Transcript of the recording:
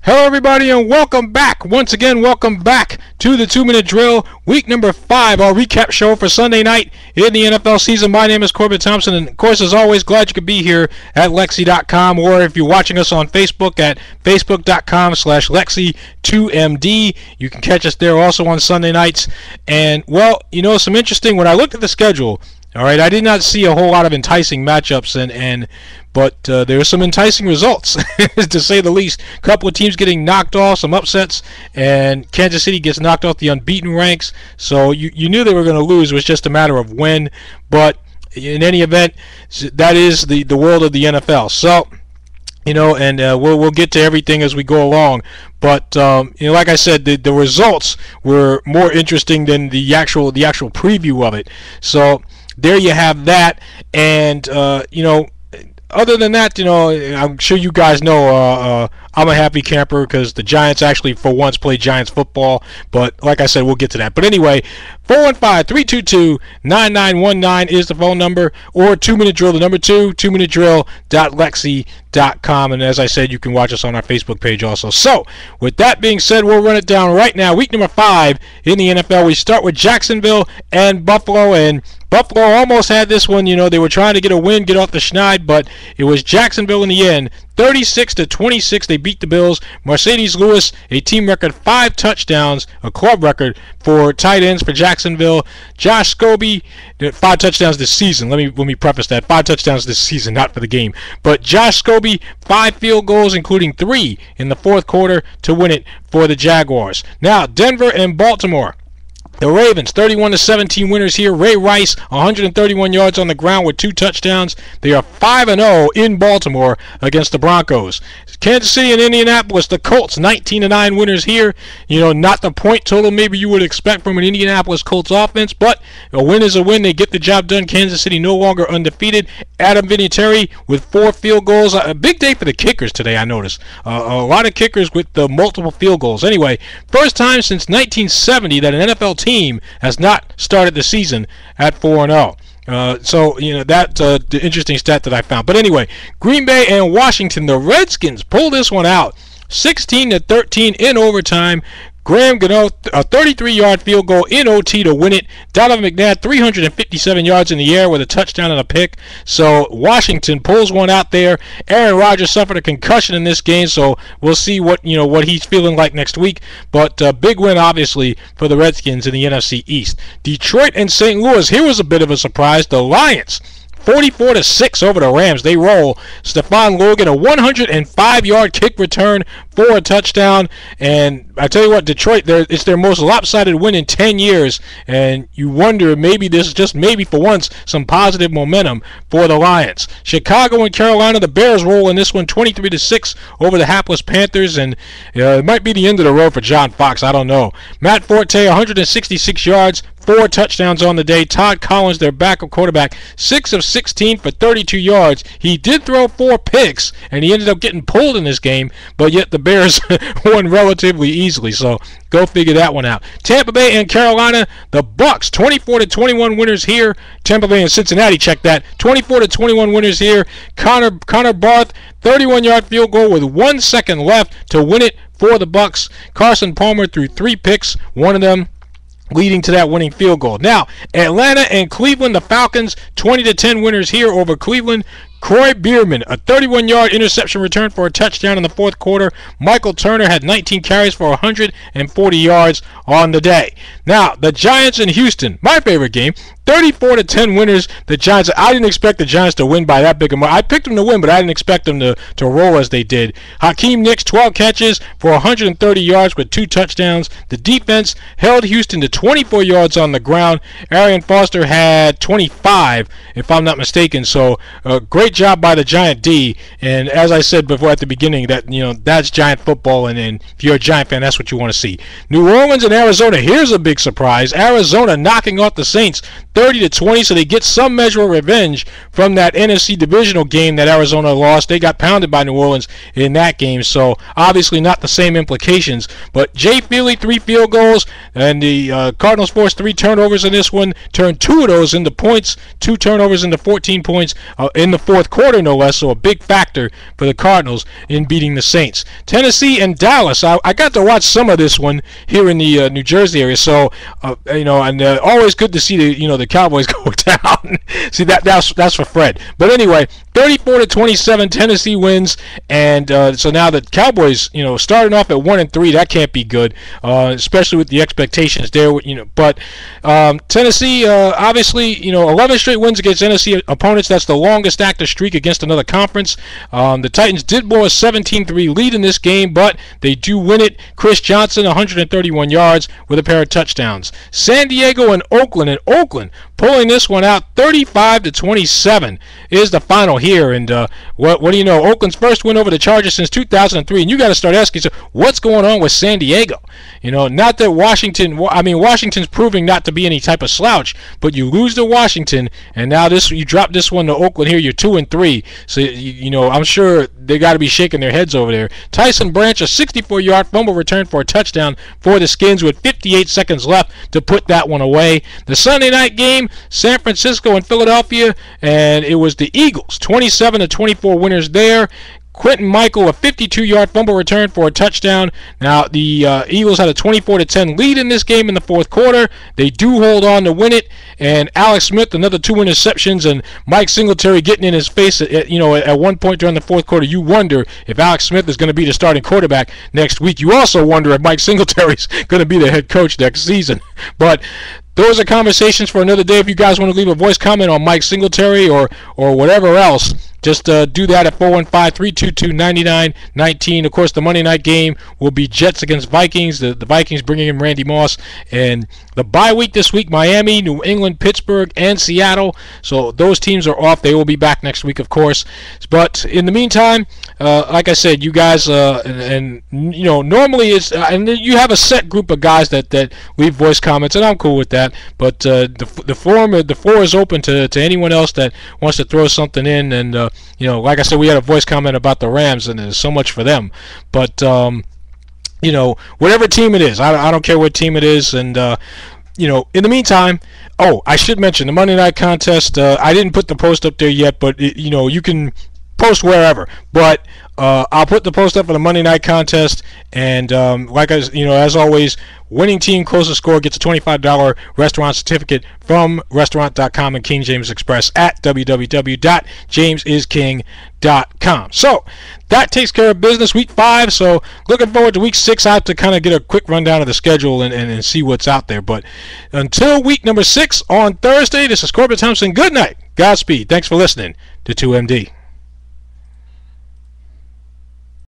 Hello everybody and welcome back. Once again, welcome back to the 2-Minute Drill, week number 5, our recap show for Sunday night in the NFL season. My name is Corbett Thompson, and of course, as always, glad you could be here at Lexi.com, or if you're watching us on Facebook at facebook.com/Lexi2MD. You can catch us there also on Sunday nights. And, well, you know, some interesting, when I looked at the schedule, all right, I did not see a whole lot of enticing matchups, but there are some enticing results, to say the least. A couple of teams getting knocked off, some upsets, and Kansas City gets knocked off the unbeaten ranks. So you knew they were going to lose. It was just a matter of when. But in any event, that is the world of the NFL. So, you know, and we'll get to everything as we go along. But you know, like I said, the results were more interesting than the actual preview of it. So there you have that. And you know, other than that, you know, I'm sure you guys know I'm a happy camper because the Giants actually for once play Giants football. But like I said, we'll get to that. But anyway, 415-322-9919 is the phone number, or 2-Minute Drill, the number 2minutedrill.lexi.com. And as I said, you can watch us on our Facebook page also. So with that being said, we'll run it down right now. Week number 5 in the NFL. We start with Jacksonville and Buffalo, and Buffalo almost had this one. You know, they were trying to get a win, get off the schneid, but it was Jacksonville in the end. 36-26, they beat the Bills. Mercedes Lewis, a team record, 5 touchdowns, a club record for tight ends for Jacksonville. Josh Scobee, 5 touchdowns this season. Let me preface that. 5 touchdowns this season, not for the game. But Josh Scobee, 5 field goals, including 3 in the fourth quarter to win it for the Jaguars. Now, Denver and Baltimore. The Ravens, 31-17 winners here. Ray Rice, 131 yards on the ground with 2 touchdowns. They are 5-0 in Baltimore against the Broncos. Kansas City and Indianapolis, the Colts, 19-9 winners here. You know, not the point total maybe you would expect from an Indianapolis Colts offense, but a win is a win. They get the job done. Kansas City no longer undefeated. Adam Vinatieri with 4 field goals. A big day for the kickers today, I noticed. A lot of kickers with the multiple field goals. Anyway, first time since 1970 that an NFL team has not started the season at 4-0. So, you know, that's the interesting stat that I found. But anyway, Green Bay and Washington, the Redskins pull this one out, 16-13 in overtime. Graham Gano, a 33-yard field goal in OT to win it. Donovan McNabb, 357 yards in the air with a touchdown and a pick. So Washington pulls one out there. Aaron Rodgers suffered a concussion in this game, so we'll see what he's feeling like next week. But big win, obviously, for the Redskins in the NFC East. Detroit and St. Louis. Here was a bit of a surprise. The Lions, 44-6 over the Rams. They roll. Stephon Logan, a 105-yard kick return for a touchdown. And I tell you what, Detroit, it's their most lopsided win in 10 years. And you wonder, maybe this is just maybe for once some positive momentum for the Lions. Chicago and Carolina, the Bears roll in this one, 23-6 over the hapless Panthers. And it might be the end of the road for John Fox. I don't know. Matt Forte, 166 yards. 4 touchdowns on the day. Todd Collins, their backup quarterback, 6 of 16 for 32 yards. He did throw 4 picks, and he ended up getting pulled in this game, but yet the Bears won relatively easily, so go figure that one out. Tampa Bay and Carolina, the Bucks, 24-21 winners here. Tampa Bay and Cincinnati, check that. 24-21 winners here. Connor Barth, 31-yard field goal with 1 second left to win it for the Bucks. Carson Palmer threw 3 picks, one of them leading to that winning field goal. Now, Atlanta and Cleveland, the Falcons, 20-10 winners here over Cleveland. Troy Bierman, a 31-yard interception return for a touchdown in the fourth quarter. Michael Turner had 19 carries for 140 yards on the day. Now, the Giants in Houston, my favorite game, 34-10 winners. The Giants, I didn't expect the Giants to win by that big a margin. I picked them to win, but I didn't expect them to roll as they did. Hakeem Nicks, 12 catches for 130 yards with 2 touchdowns. The defense held Houston to 24 yards on the ground. Arian Foster had 25, if I'm not mistaken. So, great job by the Giant D. And as I said before at the beginning, that's Giant football, and if you're a Giant fan, that's what you want to see. New Orleans and Arizona, here's a big surprise. Arizona knocking off the Saints, 30-20, so they get some measure of revenge from that NFC divisional game that Arizona lost. They got pounded by New Orleans in that game, so obviously not the same implications. But Jay Feely, 3 field goals, and the Cardinals forced 3 turnovers in this one, turned 2 of those into points, 2 turnovers into 14 points in the fourth quarter, no less, so a big factor for the Cardinals in beating the Saints. Tennessee and Dallas, I got to watch some of this one here in the New Jersey area, so and always good to see the Cowboys go down. See, that's for Fred. But anyway, 34-27, Tennessee wins, and so now the Cowboys, starting off at 1-3, that can't be good, especially with the expectations there. But Tennessee, obviously, 11 straight wins against NFC opponents. That's the longest active streak against another conference. The Titans did blow a 17-3 lead in this game, but they do win it. Chris Johnson, 131 yards with a pair of touchdowns. San Diego and Oakland. Pulling this one out, 35-27 is the final here. And what do you know? Oakland's first win over the Chargers since 2003. And you got to start asking yourself, what's going on with San Diego? Not that Washington's proving not to be any type of slouch, but you lose to Washington, and now you drop this one to Oakland here. You're 2-3. So I'm sure they got to be shaking their heads over there. Tyson Branch, a 64-yard fumble return for a touchdown for the Skins with 58 seconds left to put that one away. The Sunday night game, San Francisco and Philadelphia, and it was the Eagles, 27-24 winners there. Quentin Michael, a 52-yard fumble return for a touchdown. Now, the Eagles had a 24-10 lead in this game in the fourth quarter. They do hold on to win it. And Alex Smith, another 2 interceptions, and Mike Singletary getting in his face. At one point during the fourth quarter, you wonder if Alex Smith is going to be the starting quarterback next week. You also wonder if Mike Singletary is going to be the head coach next season. But those are conversations for another day. If you guys want to leave a voice comment on Mike Singletary or whatever else, just do that at 415-322-9919. Of course, the Monday night game will be Jets against Vikings. The Vikings bringing in Randy Moss. And the bye week this week, Miami, New England, Pittsburgh, and Seattle. So those teams are off. They will be back next week, of course. But in the meantime, like I said, you guys, normally it's, and you have a set group of guys that leave voice comments, and I'm cool with that. But the floor is open to anyone else that wants to throw something in. And like I said, we had a voice comment about the Rams, and there's so much for them. But whatever team it is, I don't care what team it is. And in the meantime, I should mention the Monday night contest. I didn't put the post up there yet, but you can post wherever. But I'll put the post up for the Monday night contest, and as always, winning team closest score gets a $25 restaurant certificate from restaurant.com and King James Express at www.jamesisking.com. So that takes care of business week 5. So looking forward to week 6. I have to kind of get a quick rundown of the schedule and see what's out there. But until week number 6 on Thursday, this is Corbett Thompson. Good night. Godspeed. Thanks for listening to 2MD.